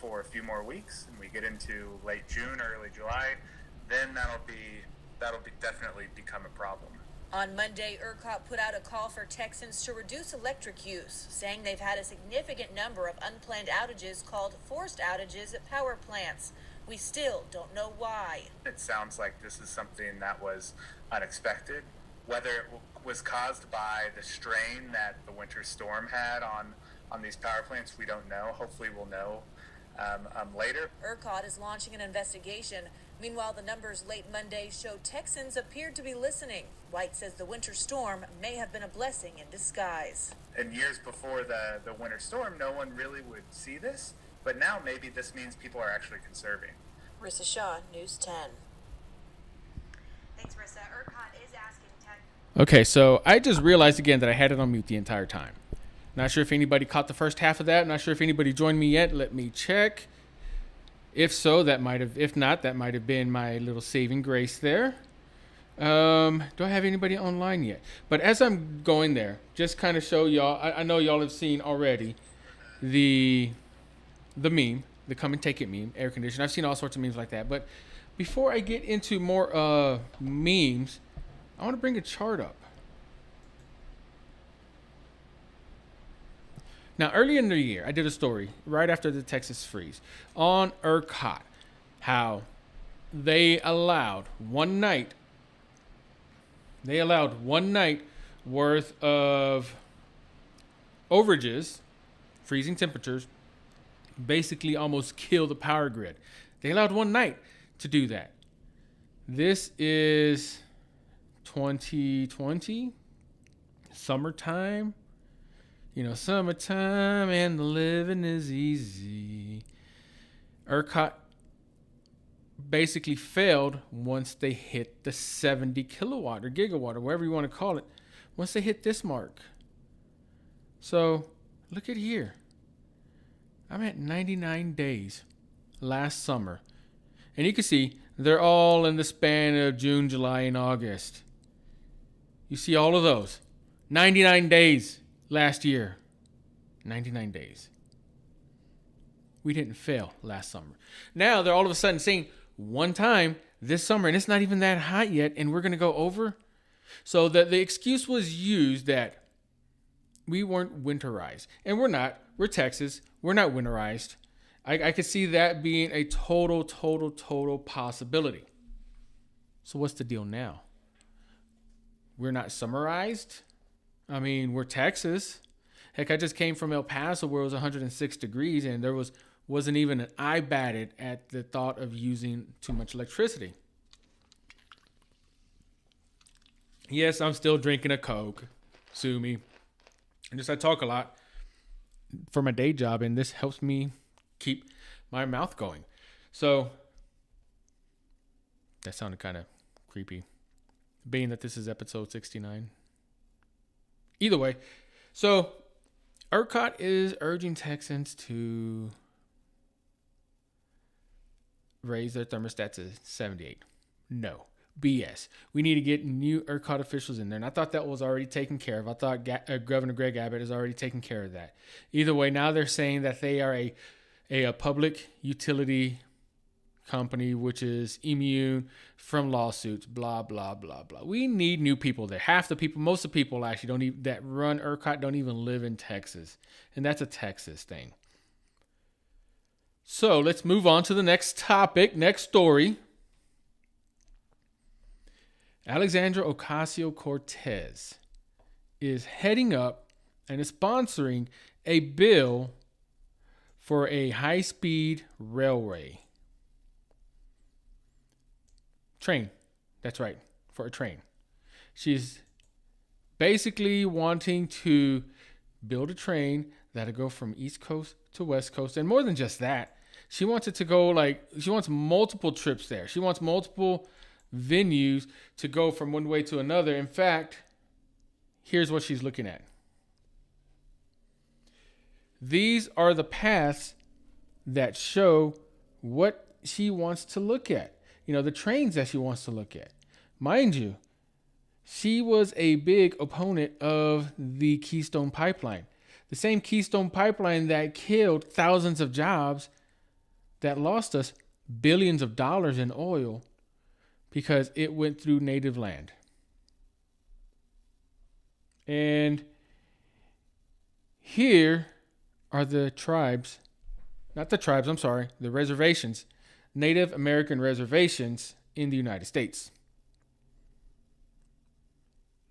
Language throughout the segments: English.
for a few more weeks and we get into late June, early July, then that'll definitely become a problem. On Monday, ERCOT put out a call for Texans to reduce electric use, saying they've had a significant number of unplanned outages called forced outages at power plants. We still don't know why. It sounds like this is something that was unexpected. Whether it was caused by the strain that the winter storm had on these power plants, we don't know. Hopefully we'll know later. ERCOT is launching an investigation. Meanwhile, the numbers late Monday showed Texans appeared to be listening. White says the winter storm may have been a blessing in disguise. In years before the winter storm, no one really would see this, but now maybe this means people are actually conserving. Rissa Shaw, News 10. Thanks, Rissa. ERCOT is asking Tech. Okay, so I just realized again that I had it on mute the entire time. Not sure if anybody caught the first half of that. Not sure if anybody joined me yet. Let me check. If so, that might have. If not, that might have been my little saving grace there. Do I have anybody online yet? But as I'm going there, just kind of show y'all. I know y'all have seen already the meme, the come and take it meme, air conditioner. I've seen all sorts of memes like that. But before I get into more memes, I want to bring a chart up. Now, early in the year, I did a story right after the Texas freeze on ERCOT, how they allowed one night worth of overages, freezing temperatures, basically almost kill the power grid. They allowed one night to do that. This is 2020, summertime. You know, summertime and the living is easy. ERCOT basically failed once they hit the 70 kilowatt or gigawatt or whatever you want to call it. Once they hit this mark. So look at here. I'm at 99 days last summer. And you can see they're all in the span of June, July, and August. You see all of those. 99 days. Last year, 99 days. We didn't fail last summer. Now they're all of a sudden saying one time this summer, and it's not even that hot yet, and we're going to go over. So the excuse was used that we weren't winterized. And we're not. We're Texas. We're not winterized. I could see that being a total possibility. So what's the deal now? We're not summerized? I mean, we're Texas. Heck, I just came from El Paso where it was 106 degrees and there wasn't even an eye batted at the thought of using too much electricity. Yes, I'm still drinking a Coke. Sue me. I talk a lot for my day job, and this helps me keep my mouth going. So that sounded kind of creepy, being that this is episode 69. Either way, so ERCOT is urging Texans to raise their thermostat to 78. No. BS. We need to get new ERCOT officials in there. And I thought that was already taken care of. I thought Governor Greg Abbott has already taken care of that. Either way, now they're saying that they are a public utility company which is immune from lawsuits, blah, blah, blah, blah. We need new people there. Most of the people actually that run ERCOT don't even live in Texas. And that's a Texas thing. So let's move on to the next topic, next story. Alexandria Ocasio-Cortez is heading up and is sponsoring a bill for a high-speed railway. Train. That's right. For a train. She's basically wanting to build a train that'll go from East Coast to West Coast. And more than just that, she wants it to go she wants multiple trips there. She wants multiple venues to go from one way to another. In fact, here's what she's looking at. These are the paths that show what she wants to look at. You know, the trains that she wants to look at. Mind you, she was a big opponent of the Keystone Pipeline. The same Keystone Pipeline that killed thousands of jobs that lost us billions of dollars in oil because it went through native land. And here are the reservations, Native American reservations in the United States.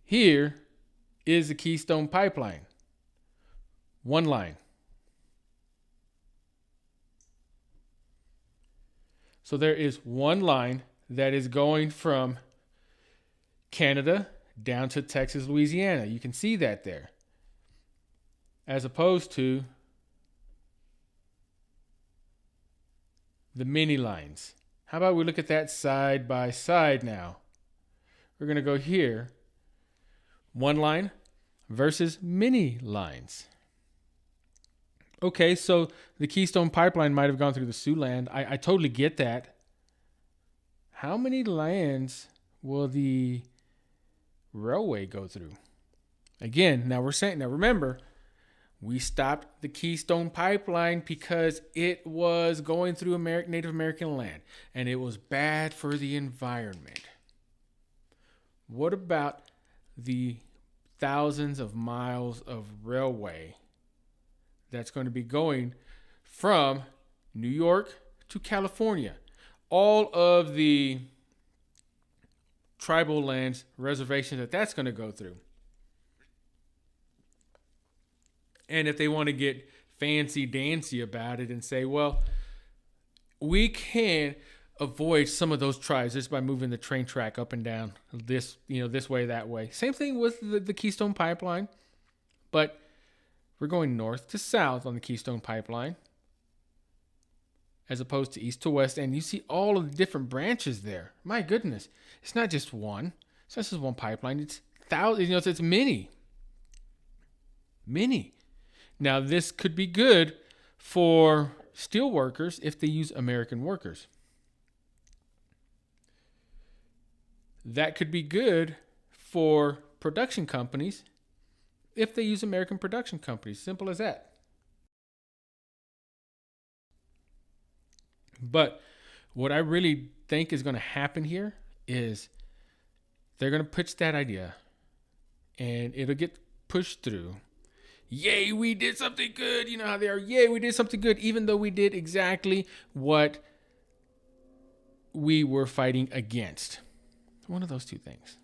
Here is the Keystone Pipeline. One line. So there is one line that is going from Canada down to Texas, Louisiana. You can see that there. As opposed to the mini lines. How about we look at that side by side now? We're going to go here. One line versus mini lines. Okay, so the Keystone Pipeline might have gone through the Siouxland. I totally get that. How many lands will the railway go through? Again, now remember, we stopped the Keystone Pipeline because it was going through Native American land, and it was bad for the environment. What about the thousands of miles of railway that's going to be going from New York to California? All of the tribal lands, reservations that's going to go through. And if they want to get fancy dancy about it and say, well, we can avoid some of those tribes just by moving the train track up and down this way, that way. Same thing with the Keystone Pipeline, but we're going north to south on the Keystone Pipeline as opposed to east to west. And you see all of the different branches there. My goodness. It's not just one. It's not just one pipeline. It's thousands. It's many. Many. Now, this could be good for steel workers if they use American workers. That could be good for production companies if they use American production companies. Simple as that. But what I really think is going to happen here is they're going to pitch that idea and it'll get pushed through. Yay, we did something good. You know how they are. Yay, we did something good, even though we did exactly what we were fighting against. One of those two things.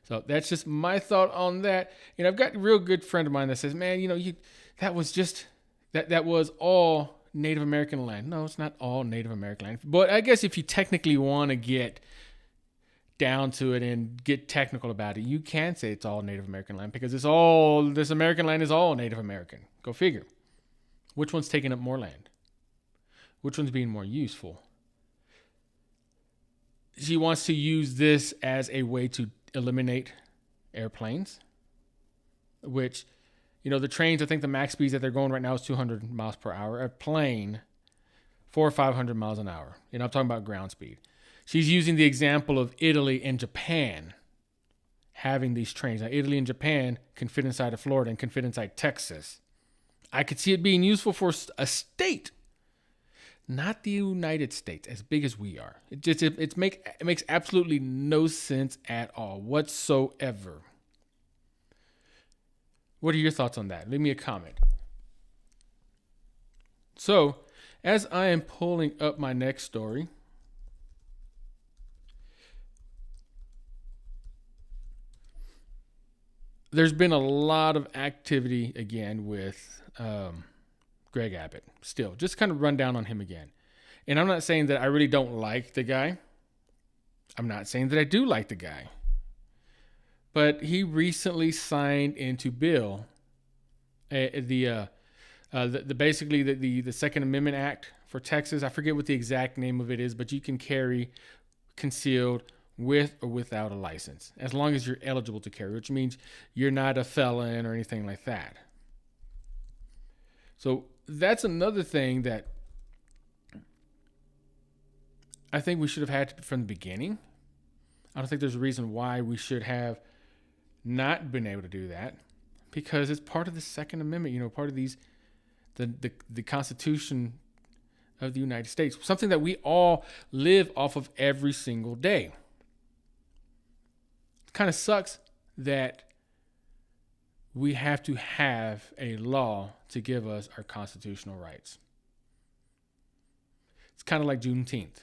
So that's just my thought on that. And I've got a real good friend of mine that says, man, that was all Native American land. No, it's not all Native American land. But I guess if you technically want to get down to it and get technical about it, you can say it's all Native American land because this American land is all Native American. Go figure. Which one's taking up more land? Which one's being more useful? She wants to use this as a way to eliminate airplanes, which, the trains, I think the max speeds that they're going right now is 200 miles per hour. A plane, 400 or 500 miles an hour. I'm talking about ground speed. She's using the example of Italy and Japan having these trains. Now, Italy and Japan can fit inside of Florida and can fit inside Texas. I could see it being useful for a state, not the United States, as big as we are. It makes absolutely no sense at all whatsoever. What are your thoughts on that? Leave me a comment. So, as I am pulling up my next story, there's been a lot of activity again with Greg Abbott. Still, just kind of run down on him again. And I'm not saying that I really don't like the guy. I'm not saying that I do like the guy. But he recently signed into bill the Second Amendment Act for Texas. I forget what the exact name of it is, but you can carry concealed with or without a license, as long as you're eligible to carry, which means you're not a felon or anything like that. So that's another thing that I think we should have had from the beginning. I don't think there's a reason why we should have not been able to do that, because it's part of the Second Amendment. Part of the Constitution of the United States, something that we all live off of every single day. It kind of sucks that we have to have a law to give us our constitutional rights. It's kind of like Juneteenth.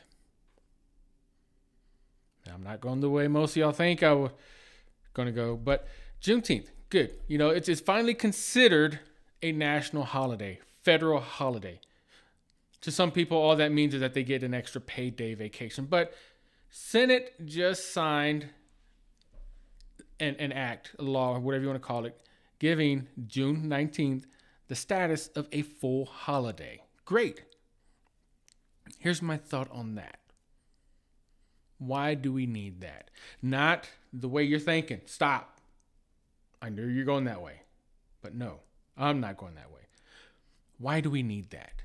Now, I'm not going the way most of y'all think I was going to go, but Juneteenth, good. You know, it's finally considered a national holiday, federal holiday. To some people, all that means is that they get an extra paid day vacation. But Senate just signed an act, a law, whatever you want to call it, giving June 19th the status of a full holiday. Great. Here's my thought on that. Why do we need that? Not the way you're thinking. Stop. I knew you're going that way. But no, I'm not going that way. Why do we need that?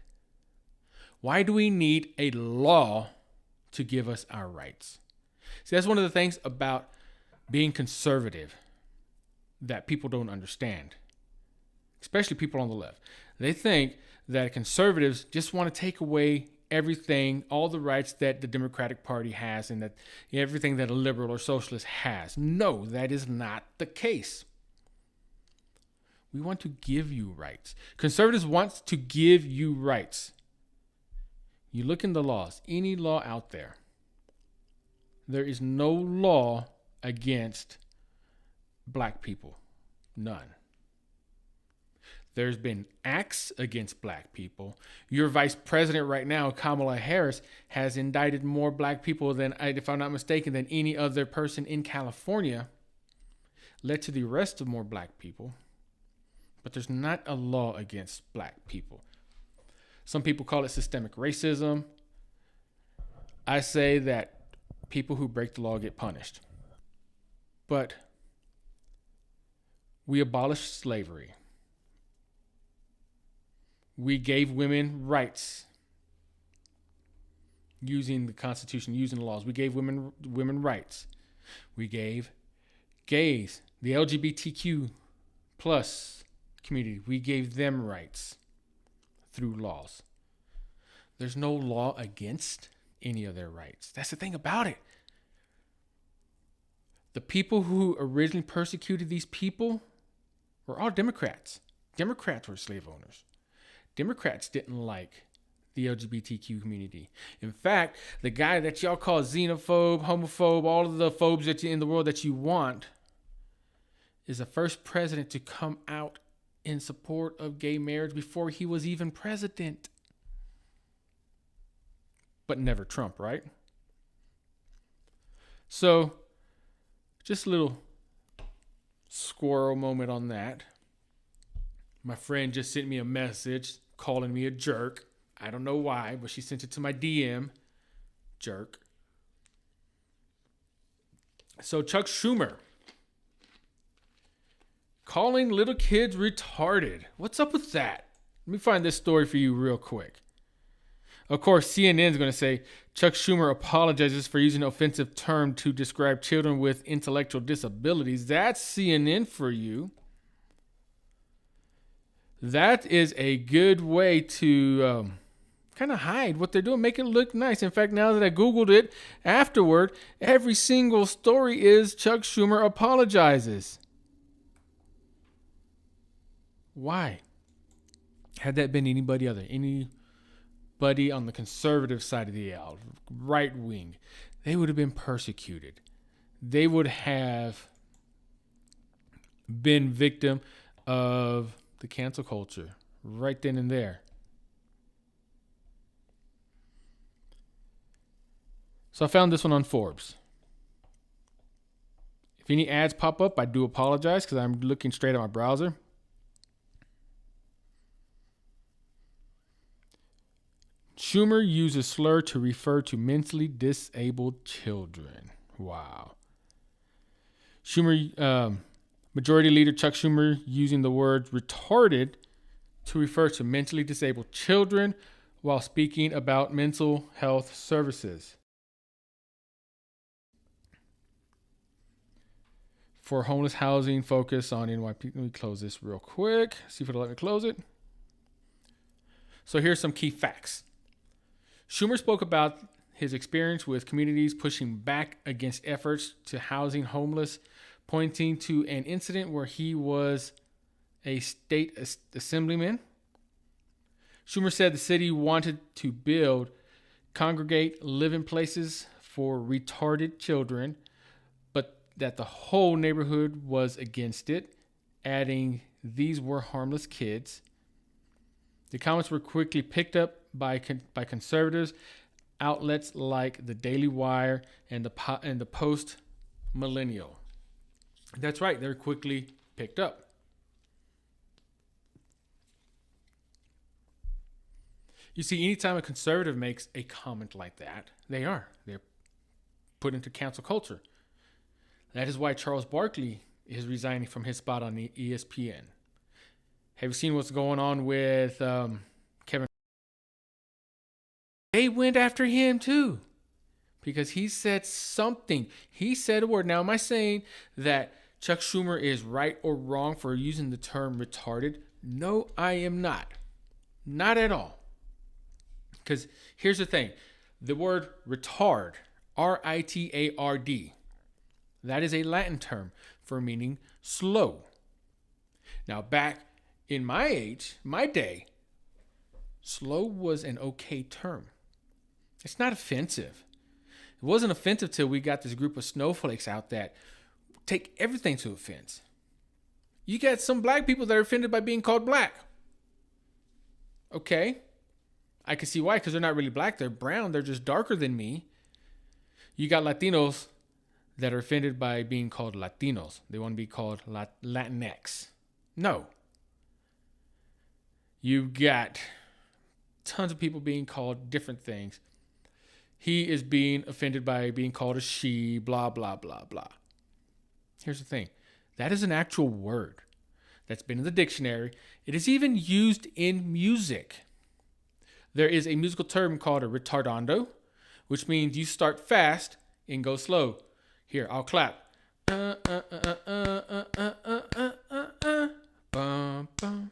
Why do we need a law to give us our rights? See, that's one of the things about being conservative that people don't understand, especially people on the left. They think that conservatives just want to take away everything, all the rights that the Democratic Party has and that everything that a liberal or socialist has. No, that is not the case. We want to give you rights. Conservatives want to give you rights. You look in the laws, any law out there, there is no law against black people. None. There's been acts against black people. Your vice president right now, Kamala Harris, has indicted more black people than, if I'm not mistaken, than any other person in California, led to the arrest of more black people. But there's not a law against black people. Some people call it systemic racism. I say that people who break the law get punished. But we abolished slavery. We gave women rights using the Constitution, using the laws. We gave women rights. We gave gays, the LGBTQ plus community, we gave them rights through laws. There's no law against any of their rights. That's the thing about it. The people who originally persecuted these people were all Democrats. Democrats were slave owners. Democrats didn't like the LGBTQ community. In fact, the guy that y'all call xenophobe, homophobe, all of the phobes that you in the world that you want, is the first president to come out in support of gay marriage before he was even president. But never Trump, right? So, just a little squirrel moment on that. My friend just sent me a message calling me a jerk. I don't know why, but she sent it to my DM. Jerk. So Chuck Schumer calling little kids retarded. What's up with that? Let me find this story for you real quick. Of course, CNN is going to say Chuck Schumer apologizes for using an offensive term to describe children with intellectual disabilities. That's CNN for you. That is a good way to kind of hide what they're doing, make it look nice. In fact, now that I Googled it afterward, every single story is Chuck Schumer apologizes. Why? Had that been anybody on the conservative side of the aisle, right wing, they would have been persecuted. They would have been victim of the cancel culture right then and there. So I found this one on Forbes. If any ads pop up, I do apologize because I'm looking straight at my browser. Schumer uses slur to refer to mentally disabled children. Wow. Majority Leader Chuck Schumer using the word retarded to refer to mentally disabled children while speaking about mental health services. For homeless housing, focus on NYP. Let me close this real quick. See if it'll let me close it. So here's some key facts. Schumer spoke about his experience with communities pushing back against efforts to housing homeless, pointing to an incident where he was a state assemblyman. Schumer said the city wanted to build congregate living places for retarded children, but that the whole neighborhood was against it, adding these were harmless kids. The comments were quickly picked up by conservatives, outlets like the Daily Wire and the Post Millennial. That's right, they're quickly picked up. You see, anytime a conservative makes a comment like that, they're put into cancel culture. That is why Charles Barkley is resigning from his spot on the ESPN. Have you seen what's going on with Kevin? They went after him too because he said something. He said a word. Now, am I saying that Chuck Schumer is right or wrong for using the term retarded? No, I am not. Not at all. Because here's the thing. The word retard, R-I-T-A-R-D, that is a Latin term for meaning slow. Now, back in my day, slow was an okay term. It's not offensive. It wasn't offensive till we got this group of snowflakes out that take everything to offense. You got some black people that are offended by being called black. Okay. I can see why, because they're not really black. They're brown. They're just darker than me. You got Latinos that are offended by being called Latinos. They want to be called Latinx. No. You got tons of people being called different things. He is being offended by being called a she, blah, blah, blah, blah. Here's the thing. That is an actual word that's been in the dictionary. It is even used in music. There is a musical term called a retardando, which means you start fast and go slow. Here, I'll clap. Bum, bum.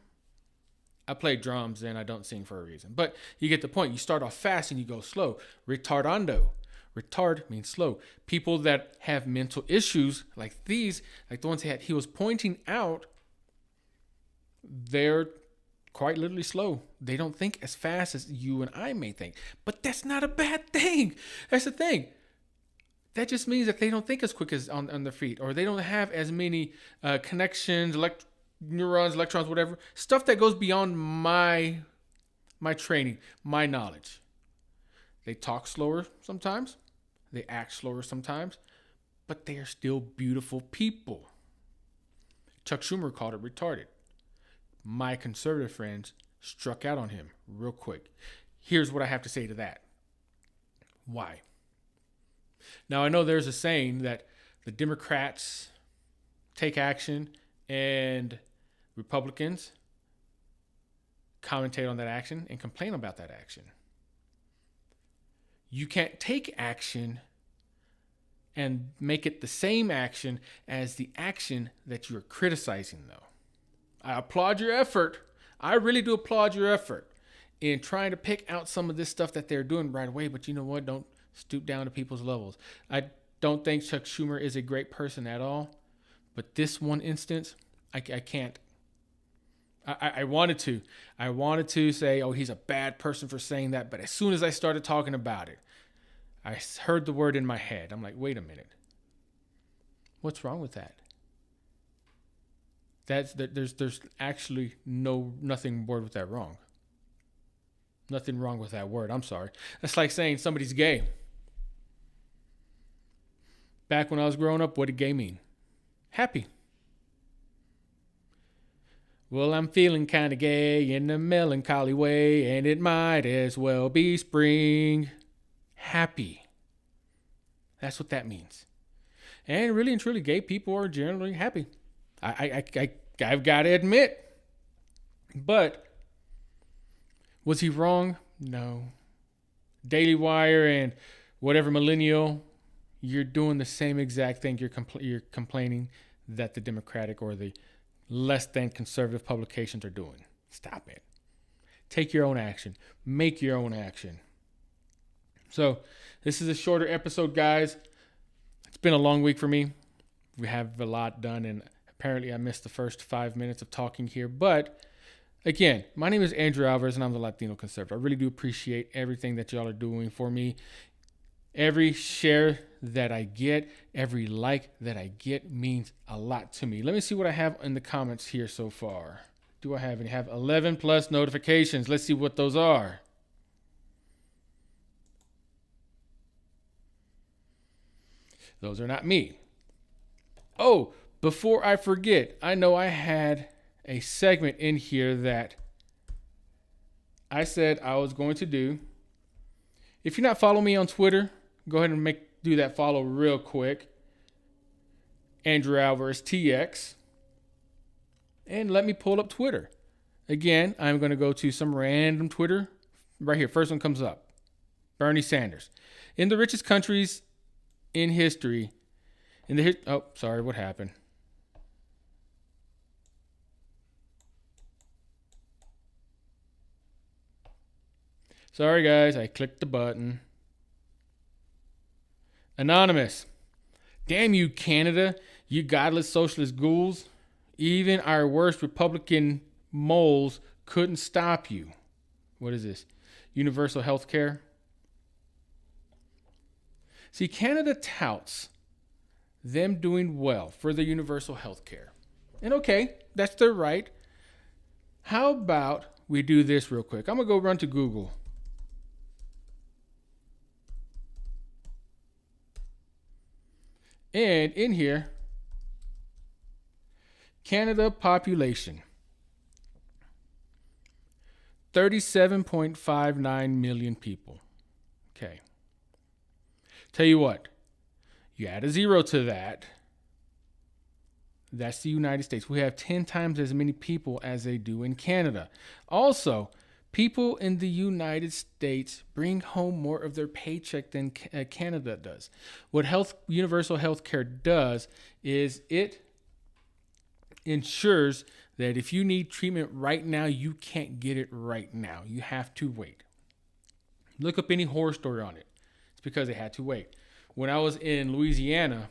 I play drums and I don't sing for a reason. But you get the point. You start off fast and you go slow. Retardando. Retard means slow. People that have mental issues like these, like the ones he was pointing out, they're quite literally slow. They don't think as fast as you and I may think. But that's not a bad thing. That's the thing. That just means that they don't think as quick as on their feet, or they don't have as many connections, neurons, electrons, whatever. Stuff that goes beyond my training, my knowledge. They talk slower sometimes. They act slower sometimes. But they are still beautiful people. Chuck Schumer called it retarded. My conservative friends struck out on him real quick. Here's what I have to say to that. Why? Now, I know there's a saying that the Democrats take action and Republicans commentate on that action and complain about that action. You can't take action and make it the same action as the action that you're criticizing, though. I applaud your effort. I really do applaud your effort in trying to pick out some of this stuff that they're doing right away. But you know what? Don't stoop down to people's levels. I don't think Chuck Schumer is a great person at all. But this one instance, I can't. I wanted to. I wanted to say, oh, he's a bad person for saying that. But as soon as I started talking about it, I heard the word in my head. I'm like, wait a minute. What's wrong with that? There's actually nothing word with that wrong. Nothing wrong with that word. I'm sorry. That's like saying somebody's gay. Back when I was growing up, what did gay mean? Happy. Well, I'm feeling kind of gay in a melancholy way, and it might as well be spring. Happy. That's what that means. And really and truly, gay people are generally happy. I've got to admit. But was he wrong? No. Daily Wire and whatever millennial, you're doing the same exact thing. You're complaining that the Democratic or the less than conservative publications are doing. Stop it. Take your own action. Make your own action. So this is a shorter episode, guys. It's been a long week for me. We have a lot done, and apparently I missed the first 5 minutes of talking here. But again, my name is Andrew Alvarez, and I'm the Latino Conservative. I really do appreciate everything that y'all are doing for me. Every share that I get, every like that I get means a lot to me. Let me see what I have in the comments here so far. Do I have any? I have 11 plus notifications. Let's see what those are. Those are not me. Oh, before I forget, I know I had a segment in here that I said I was going to do. If you're not following me on Twitter, go ahead and do that follow real quick. Andrew Alvarez TX. And let me pull up Twitter. Again, I'm going to go to some random Twitter. Right here, first one comes up. Bernie Sanders. In the richest countries in history, what happened? Sorry, guys, I clicked the button. Anonymous. Damn you, Canada, you godless socialist ghouls. Even our worst Republican moles couldn't stop you. What is this? Universal health care? See, Canada touts them doing well for the universal health care. And okay, that's their right. How about we do this real quick? I'm going to go run to Google. And in here, Canada population, 37.59 million people. Okay. Tell you what, you add a zero to that. That's the United States. We have 10 times as many people as they do in Canada. Also, people in the United States bring home more of their paycheck than Canada does. What universal health care does is it ensures that if you need treatment right now, you can't get it right now. You have to wait. Look up any horror story on it. It's because they had to wait. When I was in Louisiana,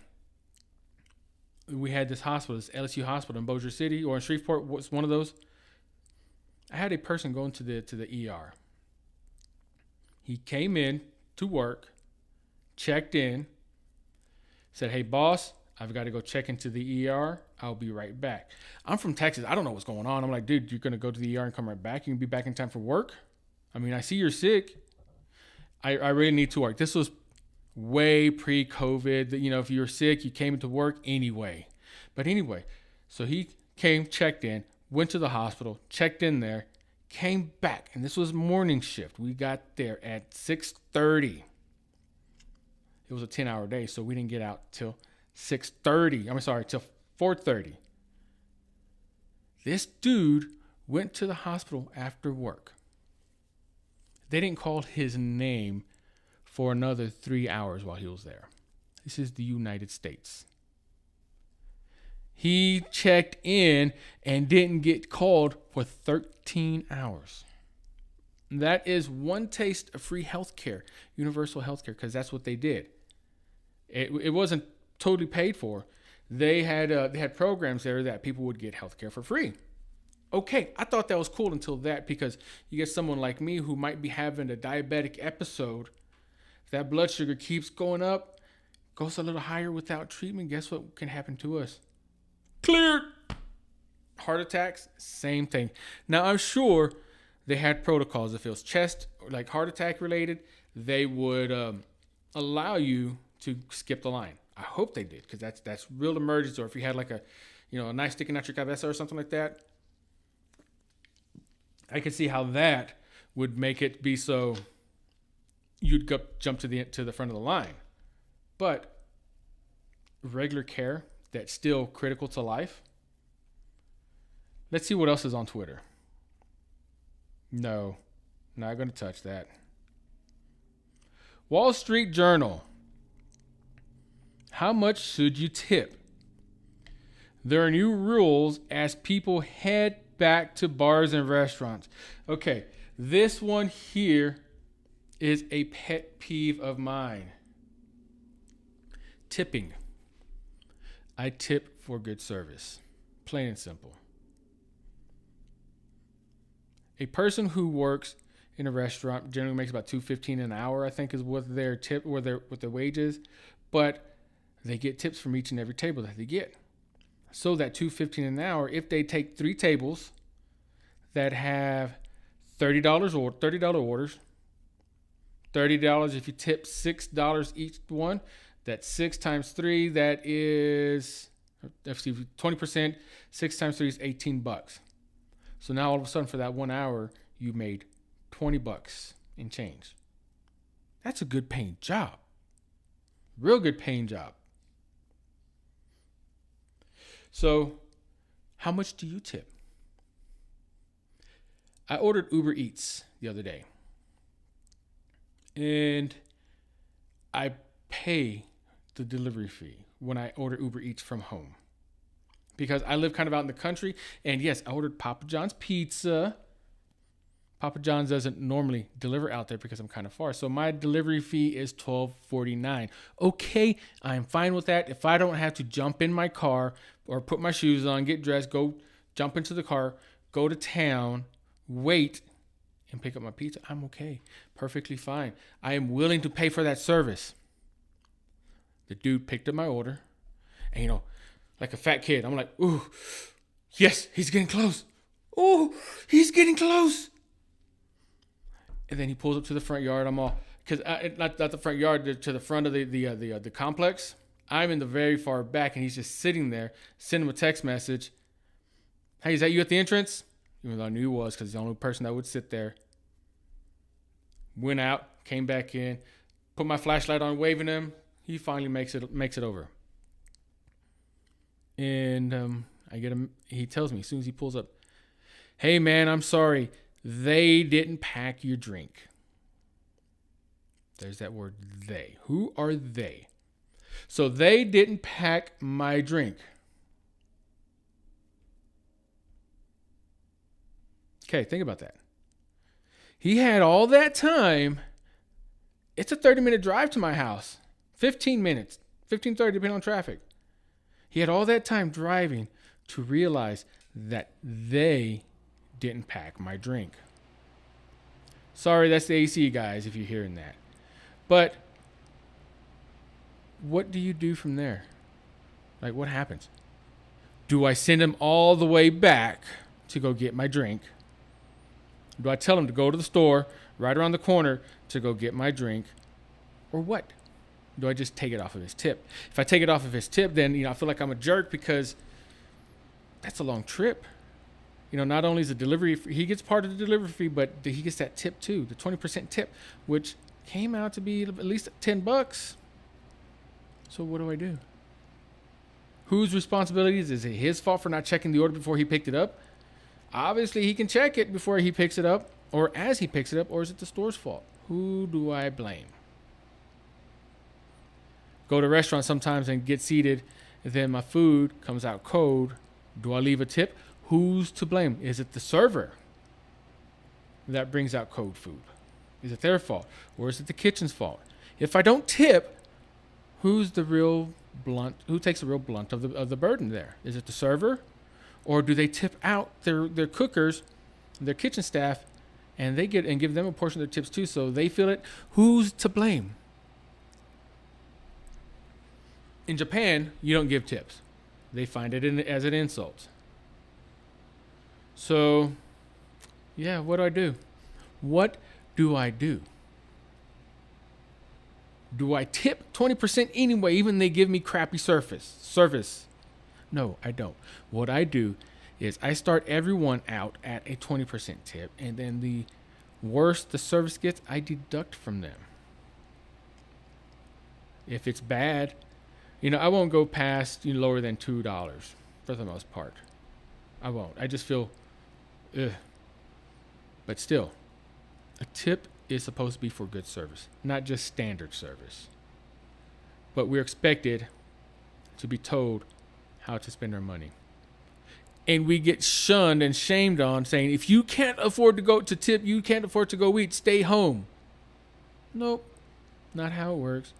we had this hospital, this LSU hospital in Bossier City or in Shreveport, was one of those. I had a person going to the ER. He came in to work, checked in, said, "Hey, boss, I've got to go check into the ER. I'll be right back." I'm from Texas. I don't know what's going on. I'm like, dude, you're going to go to the ER and come right back? You can be back in time for work? I mean, I see you're sick. I really need to work. This was way pre-COVID. You know, if you were sick, you came into work anyway. But anyway, so he came, checked in, went to the hospital, checked in there, came back. And this was morning shift. We got there at 6:30. It was a 10-hour day, so we didn't get out till 6:30. Till 4:30. This dude went to the hospital after work. They didn't call his name for another 3 hours while he was there. This is the United States. He checked in and didn't get called for 13 hours. That is one taste of free health care, universal health care, because that's what they did. It wasn't totally paid for. They had programs there that people would get health care for free. Okay, I thought that was cool until that, because you get someone like me who might be having a diabetic episode. If that blood sugar keeps going up, goes a little higher without treatment, guess what can happen to us? Cleared. Heart attacks, same thing. Now, I'm sure they had protocols. If it was chest, like heart attack related, they would allow you to skip the line. I hope they did, because that's real emergency. Or if you had like a knife sticking out your cabeza or something like that, I could see how that would make it be so you'd jump to the front of the line. But regular care that's still critical to life. Let's see what else is on Twitter. No, not going to touch that. Wall Street Journal. How much should you tip? There are new rules as people head back to bars and restaurants. Okay, this one here is a pet peeve of mine. Tipping. I tip for good service. Plain and simple. A person who works in a restaurant generally makes about $2.15 an hour, I think, is what their tip or what their wage is. But they get tips from each and every table that they get. So that $2.15 an hour, if they take 3 tables that have $30 or $30 orders, $30 if you tip $6 each one, that's 6 times 3, that is 20%. 6 times 3 is $18. So now all of a sudden for that 1 hour, you made $20 in change. That's a good paying job. Real good paying job. So how much do you tip? I ordered Uber Eats the other day. And I pay the delivery fee when I order Uber Eats from home. Because I live kind of out in the country. And yes, I ordered Papa John's pizza. Papa John's doesn't normally deliver out there because I'm kind of far. So my delivery fee is $12.49. Okay, I'm fine with that. If I don't have to jump in my car or put my shoes on, get dressed, go jump into the car, go to town, wait, and pick up my pizza, I'm okay. Perfectly fine. I am willing to pay for that service. The dude picked up my order. And, like a fat kid, I'm like, ooh, yes, he's getting close. Ooh, he's getting close. And then he pulls up to the front yard. I'm all, because not the front yard, to the front of the complex. I'm in the very far back, and he's just sitting there. Send him a text message. Hey, is that you at the entrance? Even though I knew he was, because he's the only person that would sit there. Went out, came back in, put my flashlight on, waving him. He finally makes it over. And I get him. He tells me as soon as he pulls up, "Hey man, I'm sorry. They didn't pack your drink." There's that word, they. Who are they? So they didn't pack my drink. Okay, think about that. He had all that time. It's a 30-minute drive to my house. 15 minutes. 15, 30, depending on traffic. He had all that time driving to realize that they didn't pack my drink. Sorry, that's the AC guys, if you're hearing that. But what do you do from there? Like, what happens? Do I send him all the way back to go get my drink? Do I tell him to go to the store right around the corner to go get my drink? Or what? Do I just take it off of his tip? If I take it off of his tip, then I feel like I'm a jerk because that's a long trip. Not only is the delivery, he gets part of the delivery fee, but he gets that tip too, the 20% tip, which came out to be at least $10. So what do I do? Whose responsibility is it? Is it his fault for not checking the order before he picked it up? Obviously, he can check it before he picks it up, or as he picks it up, or is it the store's fault? Who do I blame? Go to restaurants sometimes and get seated, and then my food comes out cold. Do I leave a tip? Who's to blame? Is it the server that brings out cold food? Is it their fault? Or is it the kitchen's fault? If I don't tip, who takes the real blunt of the burden there? Is it the server? Or do they tip out their cookers, their kitchen staff, and they give them a portion of their tips too, so they feel it? Who's to blame? In Japan, you don't give tips. They find it as an insult. So, yeah, what do I do? What do I do? Do I tip 20% anyway, even they give me crappy service? No, I don't. What I do is I start everyone out at a 20% tip, and then the worse the service gets, I deduct from them. If it's bad, I won't go past lower than $2 for the most part. I won't. I just feel, ugh. But still, a tip is supposed to be for good service, not just standard service. But we're expected to be told how to spend our money. And we get shunned and shamed on saying, if you can't afford to go to tip, you can't afford to go eat, stay home. Nope, not how it works.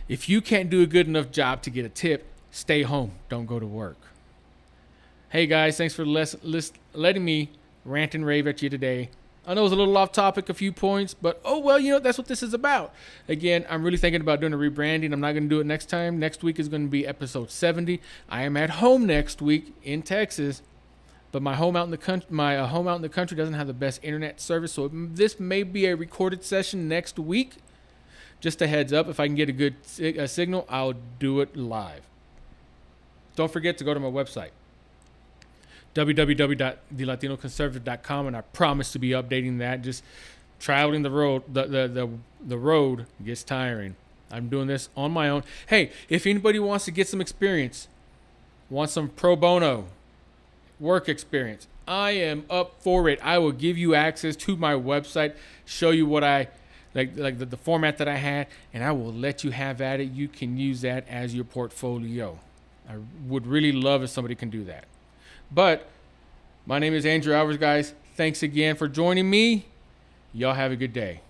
If you can't do a good enough job to get a tip, stay home. Don't go to work. Hey guys, thanks for letting me rant and rave at you today. I know it was a little off topic, a few points, but oh well, that's what this is about. Again, I'm really thinking about doing a rebranding. I'm not going to do it next time. Next week is going to be episode 70. I am at home next week in Texas, but my home out in the country doesn't have the best internet service, so this may be a recorded session next week. Just a heads up, if I can get a good signal, I'll do it live. Don't forget to go to my website, www.thelatinoconservative.com, and I promise to be updating that. Just traveling the road, the road gets tiring. I'm doing this on my own. Hey, if anybody wants to get some experience, wants some pro bono work experience, I am up for it. I will give you access to my website, show you what I like the format that I had, and I will let you have at it. You can use that as your portfolio. I would really love if somebody can do that. But my name is Andrew Alvarez, guys. Thanks again for joining me. Y'all have a good day.